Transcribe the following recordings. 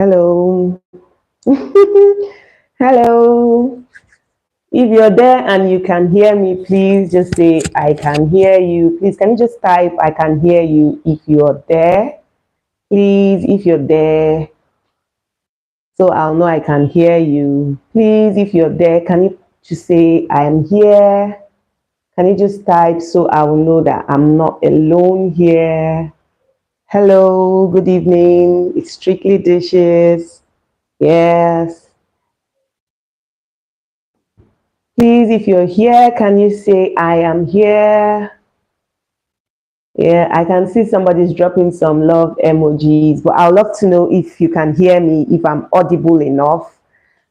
Hello. Hello. If you're there and you can hear me, please just say, I can hear you. Please, can you just type, I can hear you if you're there? Please, if you're there, so I'll know I can hear you. Please, if you're there, can you just say, I am here? Can you just type so I will know that I'm not alone here? Hello, good evening. It's Strictly Dishes. Yes. Please, if you're here, can you say, I am here? Yeah, I can see somebody's dropping some love emojis, but I'd love to know if you can hear me, if I'm audible enough.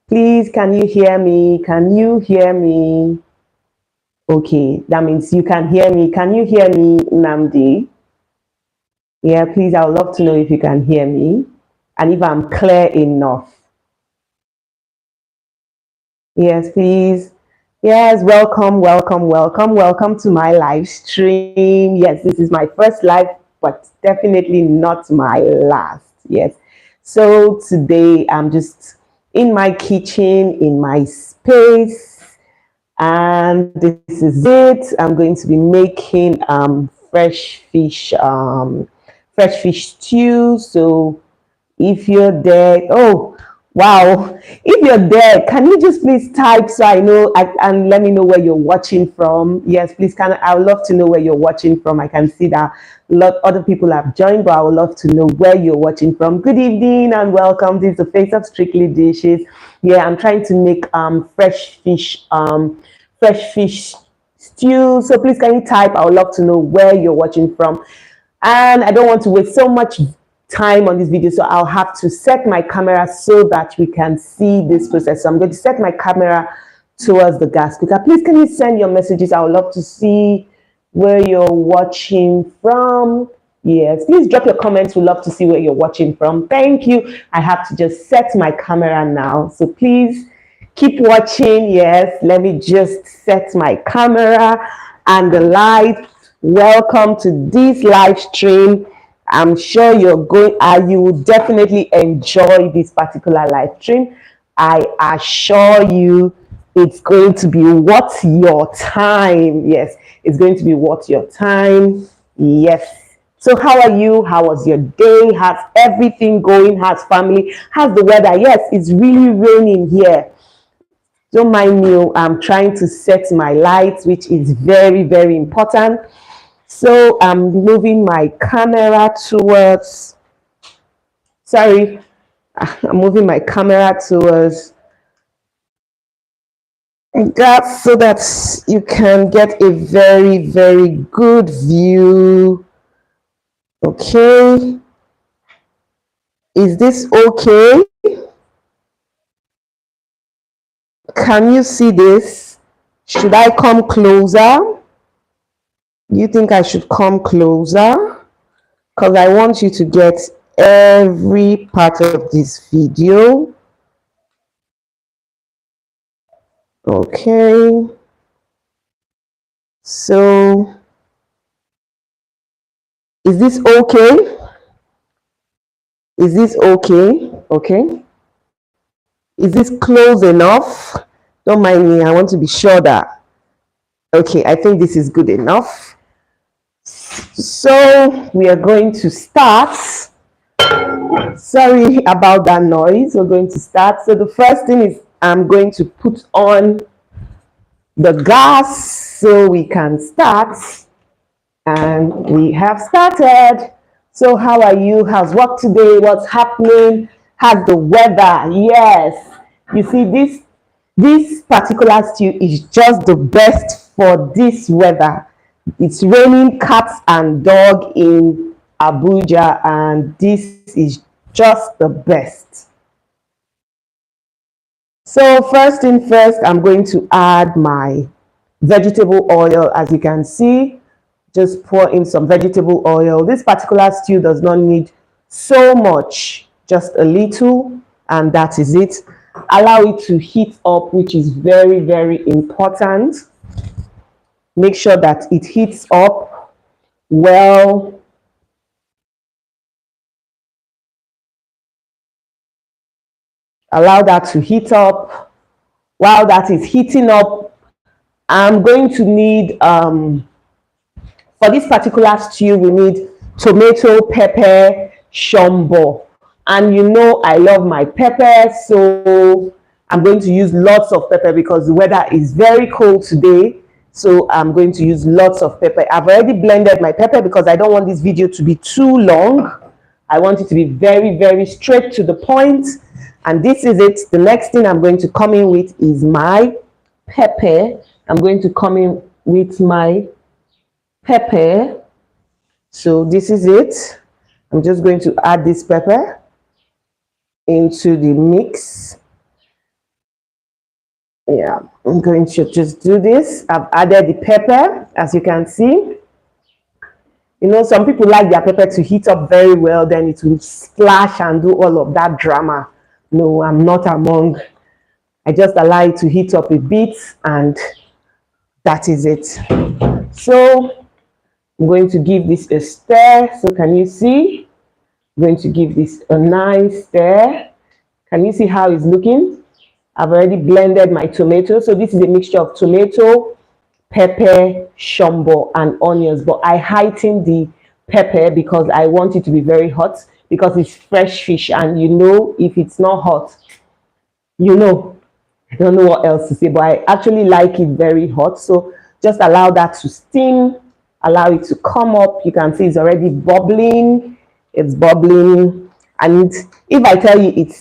Please, can you hear me? Can you hear me? Okay, that means you can hear me. Can you hear me, Namdi? Yeah, please, I would love to know if you can hear me and if I'm clear enough. Yes, please. Yes, welcome, welcome, welcome, welcome to my live stream. Yes, this is my first live, but definitely not my last. Yes. So today I'm just in my kitchen, in my space, and this is it. I'm going to be making fresh fish stew. So if you're there, oh wow, if you're there, can you just please type so I know and let me know where you're watching from? Yes, please. I would love to know where you're watching from. I can see that a lot other people have joined, but I would love to know where you're watching from. Good evening and welcome. This is the Face of Strictly Dishes. Yeah, I'm trying to make fresh fish stew. So please, can you type? I would love to know where you're watching from. And I don't want to waste so much time on this video, so I'll have to set my camera so that we can see this process. So I'm going to set my camera towards the gas cooker. Please, can you send your messages? I would love to see where you're watching from. Yes, please drop your comments. We'd love to see where you're watching from. Thank you. I have to just set my camera now, so please keep watching. Yes, let me just set my camera and the light. Welcome to this live stream. I'm sure you will definitely enjoy this particular live stream. I assure you it's going to be worth your time. Yes, it's going to be worth your time. Yes. So how are you? How was your day? How's everything going? How's family? How's the weather? Yes, it's really raining here. Don't mind me, I'm trying to set my lights, which is very, very important. So I'm moving my camera towards, sorry, I'm moving my camera towards that so that you can get a very, very good view. Okay. Is this okay? Can you see this? Should I come closer? You think I should come closer? Because I want you to get every part of this video. Okay. So, is this okay? Is this okay? Okay. Is this close enough? Don't mind me. I want to be sure that. Okay, I think this is good enough. So, we are going to start. Sorry about that noise. We're going to start. So, the first thing is I'm going to put on the gas so we can start. And we have started. So how are you? How's work today? What's happening? How's the weather? Yes. You see, this particular stew is just the best for this weather. It's raining cats and dog in Abuja, and this is just the best. So first thing first, I'm going to add my vegetable oil. As you can see, just pour in some vegetable oil. This particular stew does not need so much, just a little, and that is it. Allow it to heat up, which is very, very important. Make sure that it heats up well. Allow that to heat up. While that is heating up, I'm going to need, for this particular stew, we need tomato, pepper, shombo. And you know I love my pepper, so I'm going to use lots of pepper because the weather is very cold today. So I'm going to use lots of pepper. I've already blended my pepper because I don't want this video to be too long. I want it to be very, very straight to the point. And this is it. The next thing I'm going to come in with is my pepper. I'm going to come in with my pepper. So this is it. I'm just going to add this pepper into the mix. Yeah, I'm going to just do this. I've added the pepper, as you can see. You know, some people like their pepper to heat up very well, then it will splash and do all of that drama. No, I'm not among. I just allow it to heat up a bit, and that is it. So I'm going to give this a stir. So can you see? I'm going to give this a nice stir. Can you see how it's looking? I've already blended my tomato. So this is a mixture of tomato, pepper, shombo, and onions. But I heightened the pepper because I want it to be very hot because it's fresh fish. And you know, if it's not hot, you know, I don't know what else to say, but I actually like it very hot. So just allow that to steam. Allow it to come up. You can see it's already bubbling. It's bubbling. And if I tell you it's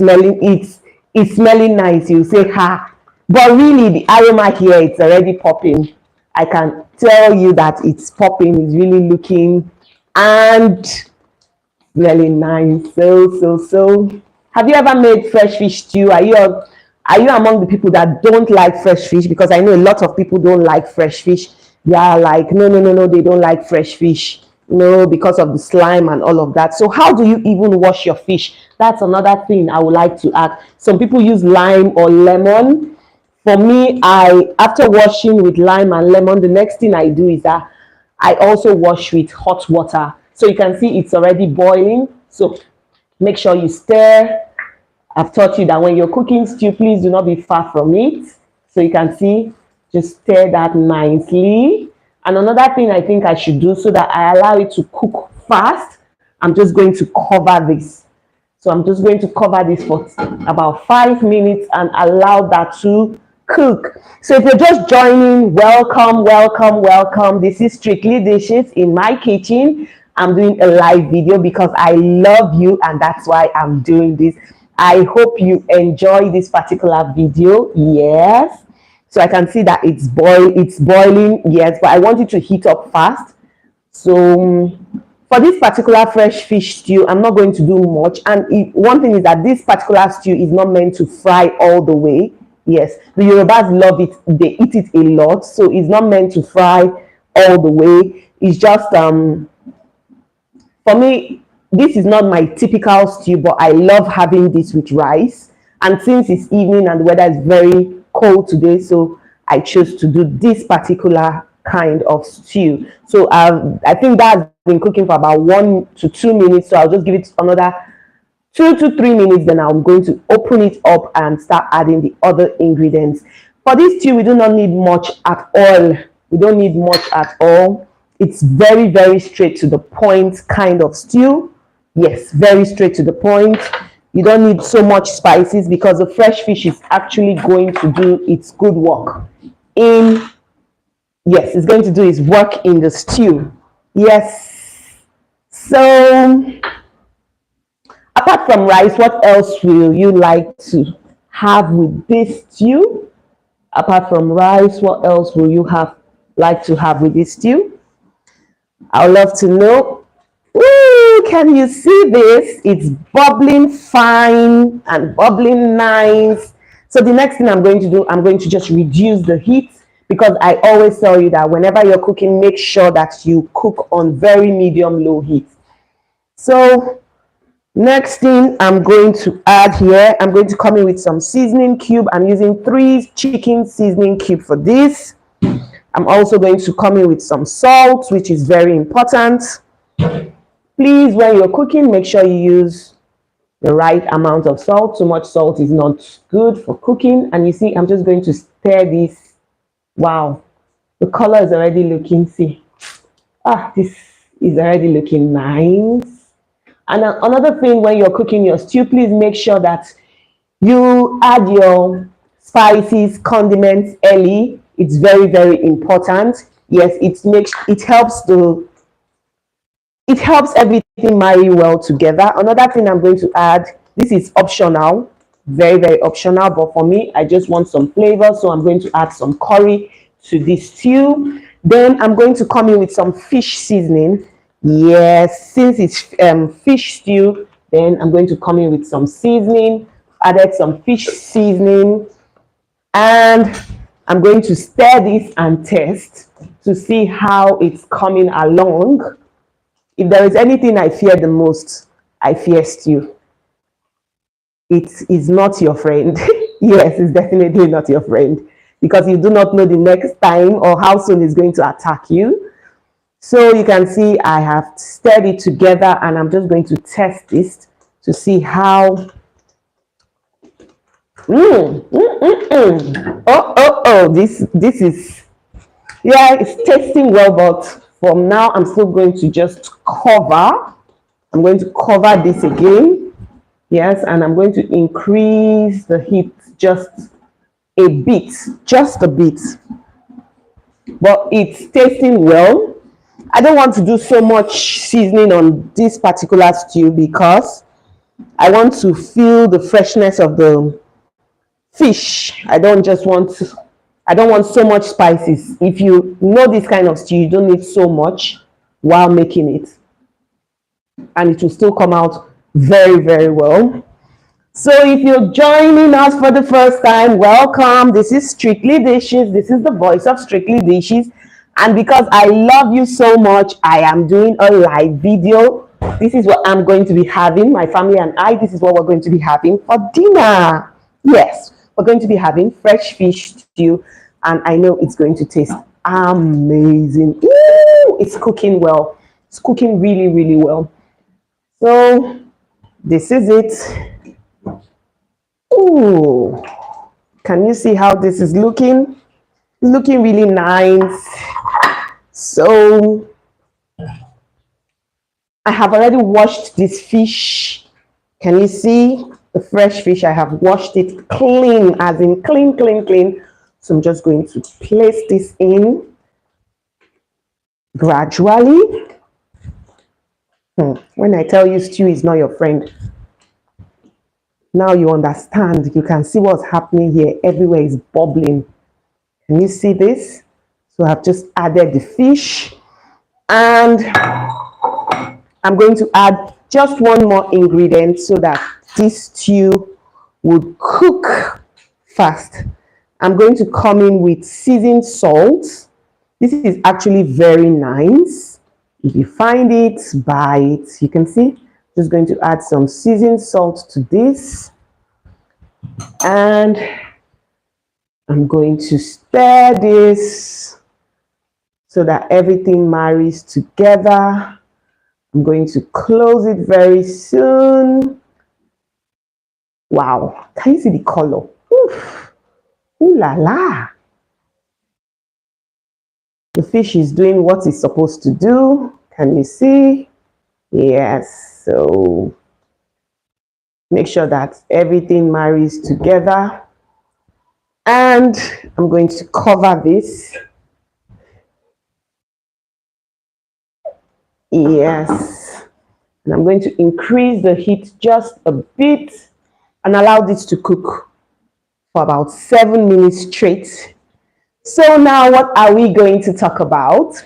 smelling nice, you say, ha. But really, the aroma here, it's already popping. I can tell you that it's popping. It's really looking and smelling nice. So. Have you ever made fresh fish stew? Are you among the people that don't like fresh fish? Because I know a lot of people don't like fresh fish. They are like, no, they don't like fresh fish. No, because of the slime and all of that. So how do you even wash your fish? That's another thing I would like to add. Some people use lime or lemon. For me, after washing with lime and lemon, the next thing I do is that I also wash with hot water. So you can see it's already boiling. So make sure you stir. I've taught you that when you're cooking stew, please do not be far from it. So you can see, just stir that nicely. And another thing I think I should do so that I allow it to cook fast, I'm just going to cover this. So I'm just going to cover this for about 5 minutes and allow that to cook. So if you're just joining, welcome. This is Strictly Dishes in my kitchen. I'm doing a live video because I love you, and that's why I'm doing this. I hope you enjoy this particular video. Yes. So I can see that it's boiling, yes, but I want it to heat up fast. So for this particular fresh fish stew, I'm not going to do much. And one thing is that this particular stew is not meant to fry all the way. Yes, the Yorubas love it. They eat it a lot. So it's not meant to fry all the way. It's just, for me, this is not my typical stew, but I love having this with rice. And since it's evening and the weather is very cold today, so I chose to do this particular kind of stew. So I think that's been cooking for about 1 to 2 minutes. So I'll just give it another 2 to 3 minutes. Then I'm going to open it up and start adding the other ingredients. For this stew, we do not need much at all. We don't need much at all. It's very, very straight to the point kind of stew. Yes, very straight to the point. You don't need so much spices because the fresh fish is actually going to do its good work it's going to do its work in the stew. Yes. So apart from rice, what else will you like to have with this stew? Apart from rice, what else will you like to have with this stew? I'd love to know. Ooh, can you see this? It's bubbling fine and bubbling nice. So the next thing I'm going to do, I'm going to just reduce the heat, because I always tell you that whenever you're cooking, make sure that you cook on very medium-low heat. So next thing I'm going to add here, I'm going to come in with some seasoning cube. I'm using 3 chicken seasoning cube for this. I'm also going to come in with some salt, which is very important. Please, when you're cooking, make sure you use the right amount of salt. Too much salt is not good for cooking. And you see, I'm just going to stir this. Wow, the color is already looking, see, this is already looking nice. And another thing, when you're cooking your stew, please make sure that you add your spices, condiments early. It's very, very important. Yes, it helps everything marry well together. Another thing I'm going to add, this is optional, very, very optional, but for me, I just want some flavor, so I'm going to add some curry to this stew. Then I'm going to come in with some fish seasoning. Yes, since it's fish stew, then I'm going to come in with some seasoning. Added some fish seasoning, and I'm going to stir this and test to see how it's coming along. If there is anything I fear the most, I fear stew. It is not your friend. Yes, it's definitely not your friend, because you do not know the next time or how soon it's going to attack you. So you can see I have stirred it together, and I'm just going to test this to see how. This is, yeah, it's tasting well, but from now I'm still going to just cover. I'm going to cover this again. Yes, and I'm going to increase the heat just a bit, but it's tasting well. I don't want to do so much seasoning on this particular stew because I want to feel the freshness of the fish. I don't want so much spices. If you know this kind of stew, you don't need so much while making it, and it will still come out very, very well. So if you're joining us for the first time, welcome. This is Strictly Dishes. This is the voice of Strictly Dishes, and because I love you so much, I am doing a live video. This is what I'm going to be having, my family and I. This is what we're going to be having for dinner. Yes, we're going to be having fresh fish stew, and I know it's going to taste amazing. Ooh, it's cooking well. It's cooking really, really well. So this is it. Ooh, can you see how this is looking? Looking really nice. So I have already washed this fish. Can you see the fresh fish? I have washed it clean, as in clean, clean, clean. So I'm just going to place this in gradually. When I tell you stew is not your friend, now you understand. You can see what's happening here. Everywhere is bubbling. Can you see this? So I've just added the fish, and I'm going to add just one more ingredient so that this stew would cook fast. I'm going to come in with seasoned salt. This is actually very nice. If you find it, buy it. You can see, just going to add some seasoned salt to this, and I'm going to stir this so that everything marries together. I'm going to close it very soon. Wow, can you see the color? Oof. Ooh la la. The fish is doing what it's supposed to do. Can you see? Yes, so make sure that everything marries together. And I'm going to cover this. Yes. And I'm going to increase the heat just a bit and allow this to cook for about 7 minutes straight. So now what are we going to talk about?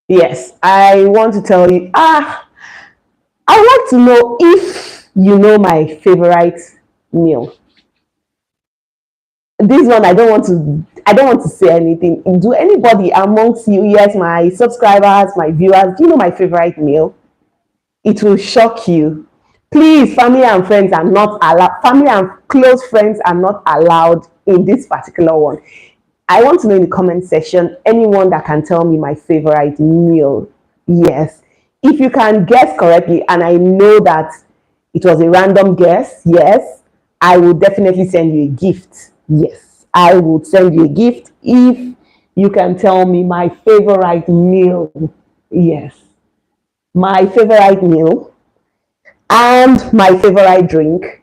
Yes, I want to tell you, I would like to know if you know my favorite meal. This one, I don't want to say anything. Do anybody amongst you, yes, my subscribers, my viewers, do you know my favorite meal? It will shock you. Please, family and friends are not allowed. Family and close friends are not allowed in this particular one. I want to know in the comment section, anyone that can tell me my favorite meal. Yes, if you can guess correctly, and I know that It was a random guess. Yes, I will definitely send you a gift. Yes, I would send you a gift if you can tell me my favorite meal. Yes, my favorite meal and my favorite drink.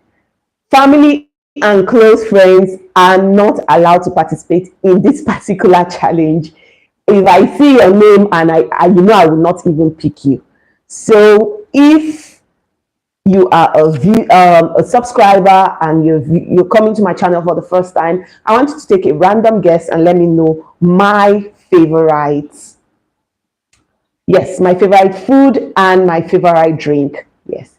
Family and close friends are not allowed to participate in this particular challenge. If I see your name and I I will not even pick you. So if you are a subscriber and you're coming to my channel for the first time, I want you to take a random guess and let me know my favorites. Yes, my favorite food and my favorite drink. Yes.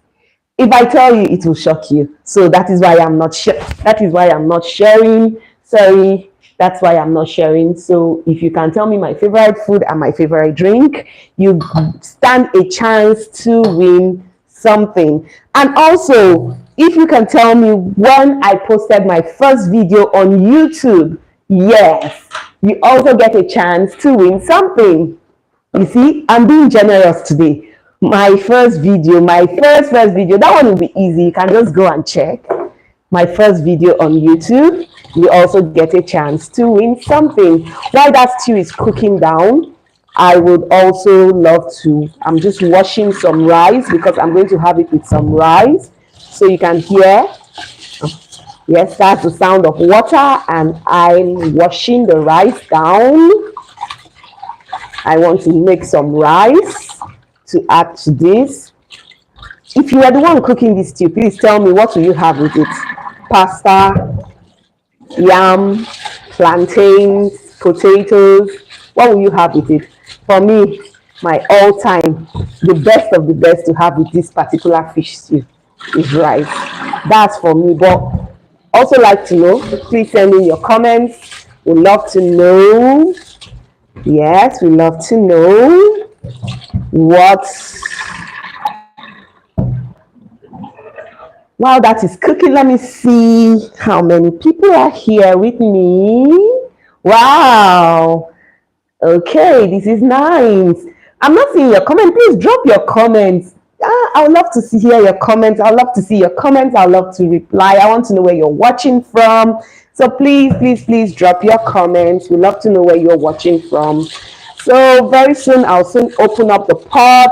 If I tell you, it will shock you. So that is why I'm not sharing. Sorry, that's why I'm not sharing. So if you can tell me my favorite food and my favorite drink, you stand a chance to win something. And also, if you can tell me when I posted my first video on YouTube, yes, you also get a chance to win something. You see, I'm being generous today. My first video, that one will be easy. You can just go and check my first video on YouTube. You also get a chance to win something. While that stew is cooking down, I would also love to, I'm just washing some rice because I'm going to have it with some rice. So you can hear, yes, that's the sound of water, and I'm washing the rice down. I want to make some rice to add to this. If you are the one cooking this stew, please tell me, what will you have with it? Pasta, yam, plantains, potatoes. What will you have with it? For me, my all-time, the best of the best to have with this particular fish stew is rice. That's for me. But also like to know, please send in your comments. We'd love to know. Yes, we love to know what. While that is cooking, let me see how many people are here with me. Wow. Okay, this is nice. I'm not seeing your comment. Please drop your comments. I would love to hear your comments. I would love to see your comments. I would love to reply. I want to know where you're watching from. So please drop your comments. We love to know where you're watching from. So very soon, I'll soon open up the pot.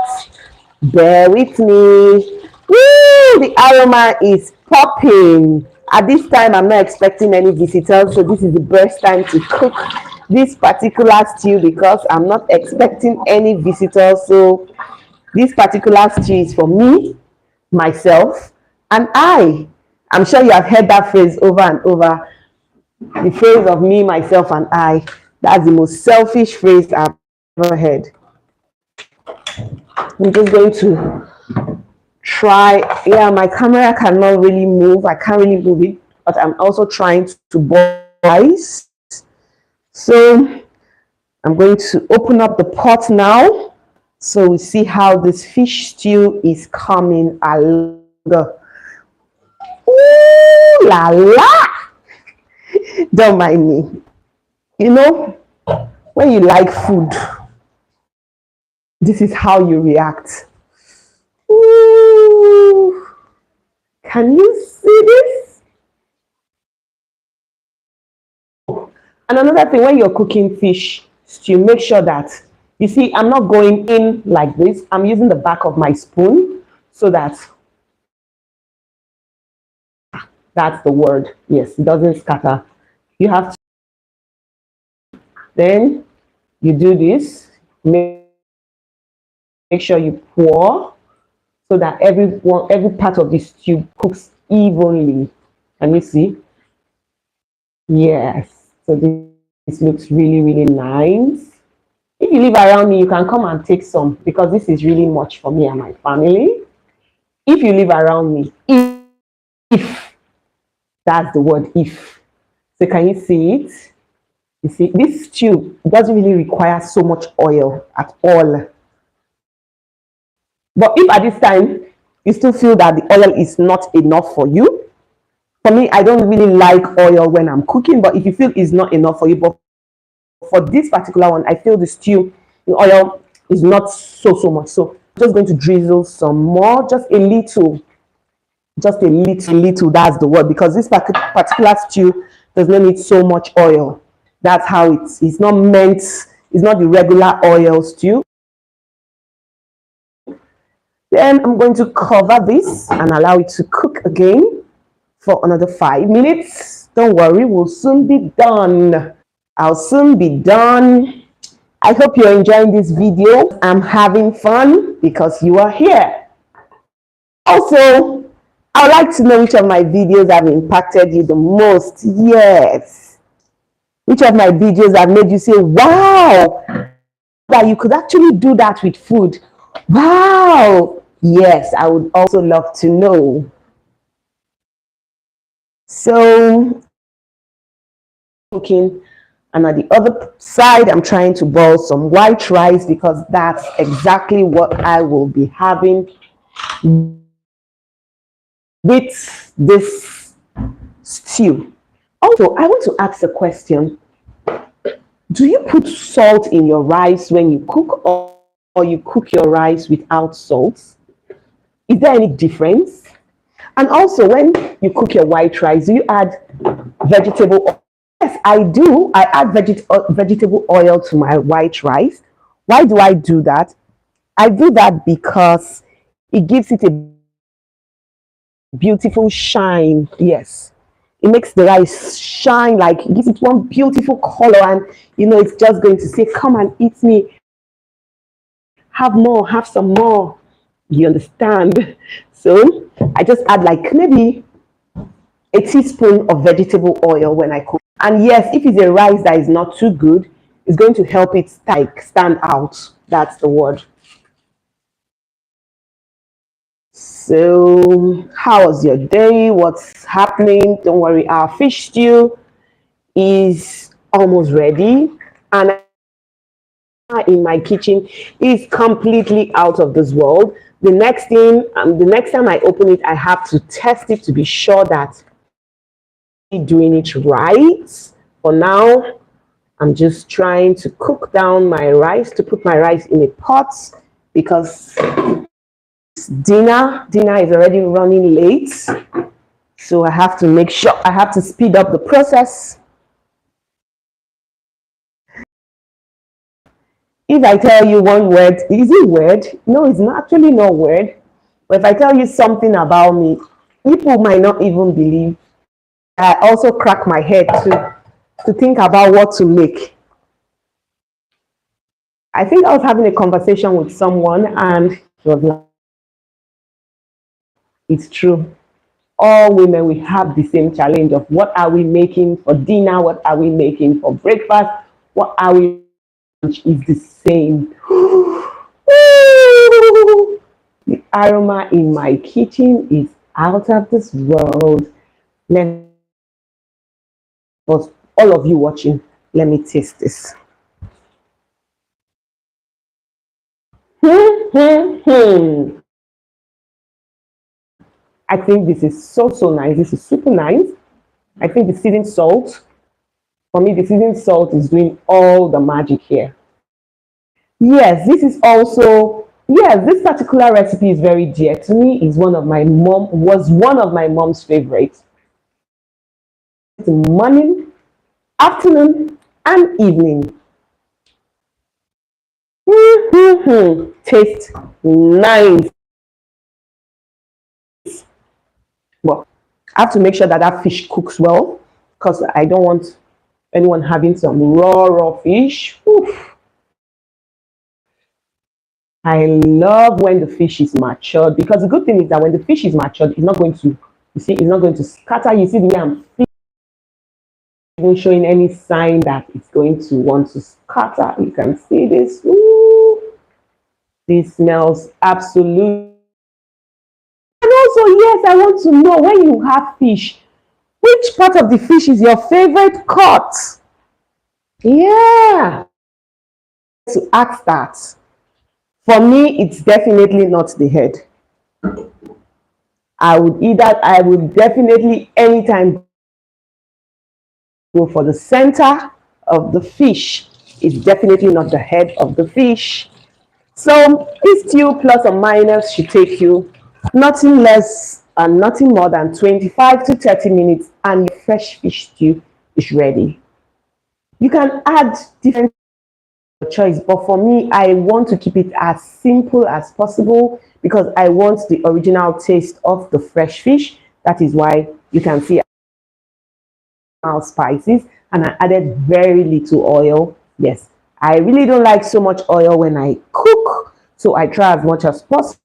Bear with me. Woo! The aroma is popping. At this time, I'm not expecting any visitors, so this is the best time to cook this particular stew because I'm not expecting any visitors. So this particular stew is for me, myself, and I. I'm sure you have heard that phrase over and over. The phrase of me, myself, and I. That's the most selfish phrase I've ever heard. I'm just going to try. Yeah, my camera cannot really move. I can't really move it, but I'm also trying to boil rice. So I'm going to open up the pot now. So we see how this fish stew is coming along. Ooh la la! Don't mind me. You know, when you like food, this is how you react. Ooh, can you see this? And another thing, when you're cooking fish stew, make sure that, you see, I'm not going in like this. I'm using the back of my spoon so that, that's the word. Yes, it doesn't scatter. You have to, then you do this. Make sure you pour so that every part of the stew cooks evenly. Can you see? Yes. So this looks really nice. If you live around me, you can come and take some because this is really much for me and my family. If you live around me, if that's the word, if. So can you see it? You see, this stew doesn't really require so much oil at all. But if at this time you still feel that the oil is not enough for you, for me, I don't really like oil when I'm cooking, but if you feel it's not enough for you, but for this particular one, I feel the stew, the oil is not so much. So I'm just going to drizzle some more, just a little. Just a little, that's the word, because this particular stew does not need so much oil. That's how it's not meant, it's not the regular oil stew. Then I'm going to cover this and allow it to cook again for another 5 minutes. Don't worry, we'll soon be done. I'll soon be done. I hope you're enjoying this video. I'm having fun because you are here. Also, I would like to know which of my videos have impacted you the most. Yes. Which of my videos have made you say, wow, that you could actually do that with food. Wow. Yes, I would also love to know. So, cooking, and at the other side, I'm trying to boil some white rice because that's exactly what I will be having with this stew. Also, I want to ask a question. Do you put salt in your rice when you cook, or you cook your rice without salt? Is there any difference? And also, when you cook your white rice, do you add vegetable oil? Yes, I do. I add vegetable oil to my white rice. Why do I do that? I do that because it gives it a beautiful shine. Yes, it makes the rice shine, like it gives it one beautiful color, and it's just going to say, come and eat me, have more, have some more. You understand? So I just add like maybe a teaspoon of vegetable oil when I cook. And yes, if it's a rice that is not too good, it's going to help it stand out. That's the word. So how was your day? What's happening? Don't worry, our fish stew is almost ready, and in my kitchen is completely out of this world. The next time I open it, I have to test it to be sure that I'm doing it right. For now, I'm just trying to cook down my rice, to put my rice in a pot, because dinner is already running late. So I have to make sure, I have to speed up the process. If I tell you one word, is it word? No, it's not actually not word. But if I tell you something about me, people might not even believe. I also crack my head to think about what to make. I think I was having a conversation with someone, and he was like, it's true. All women, we have the same challenge of what are we making for dinner? What are we making for breakfast? What are we? Is the same. The aroma in my kitchen is out of this world. But all of you watching, let me taste this. I think this is so nice. This is super nice. I think the seasoned salt, for me, the seasoned salt is doing all the magic here. Yes, this particular recipe is very dear to me. Was one of my mom's favorites. Morning, afternoon, and evening. Taste nice. Well, I have to make sure that fish cooks well, because I don't want anyone having some raw fish. Oof. I love when the fish is matured, because the good thing is that when the fish is matured, it's not going to scatter. You see the way I'm even showing any sign that it's going to want to scatter. You can see this. Ooh, this smells absolute. And also, yes, I want to know, when you have fish, which part of the fish is your favorite cut? Yeah. To ask that. For me, it's definitely not the head. I would definitely anytime go for the center of the fish. It's definitely not the head of the fish. So this stew, plus or minus, should take you nothing less nothing more than 25 to 30 minutes, and your fresh fish stew is ready. You can add different choice, but for me, I want to keep it as simple as possible because I want the original taste of the fresh fish. That is why you can see spices, and I added very little oil. Yes, I really don't like so much oil when I cook, so I try as much as possible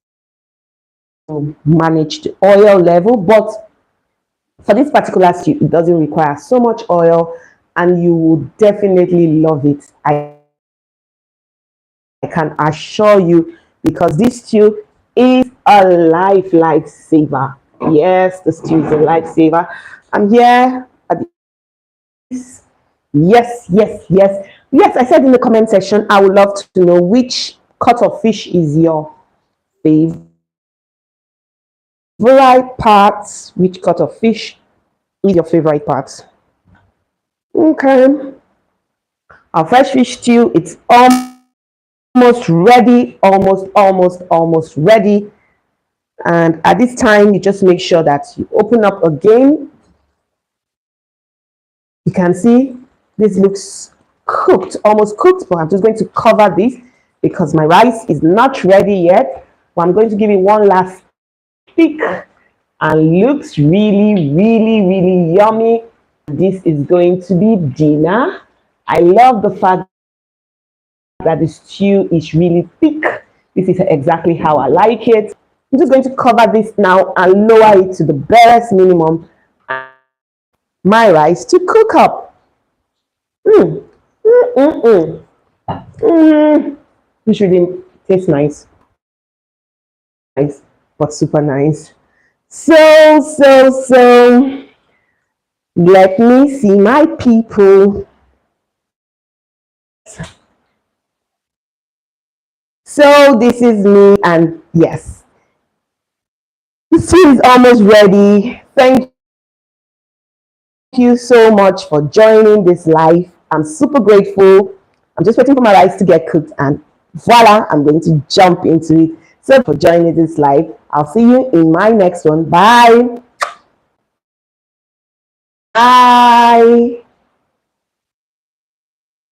to manage the oil level. But for this particular stew, it doesn't require so much oil, and you will definitely love it. I can assure you, because this stew is a lifesaver. Yes, the stew is a lifesaver. I'm here at this. Yes, yes, yes. Yes, I said in the comment section, I would love to know which cut of fish is your favorite part. Which cut of fish is your favorite part? Okay. Our fresh fish stew, it's almost ready, almost ready. And at this time, you just make sure that you open up again. You can see this looks cooked, almost cooked, but I'm just going to cover this because my rice is not ready yet. But I'm going to give it one last pick, and looks really yummy. This is going to be dinner. I love the fact that the stew is really thick. This is exactly how I like it. I'm just going to cover this now and lower it to the barest minimum. My rice to cook up. This really tastes nice. Nice, but super nice. So, let me see my people. So this is me, and yes, the stew is almost ready. Thank you so much for joining this live. I'm super grateful. I'm just waiting for my rice to get cooked, and voila, I'm going to jump into it. So for joining this live, I'll see you in my next one. Bye. Bye.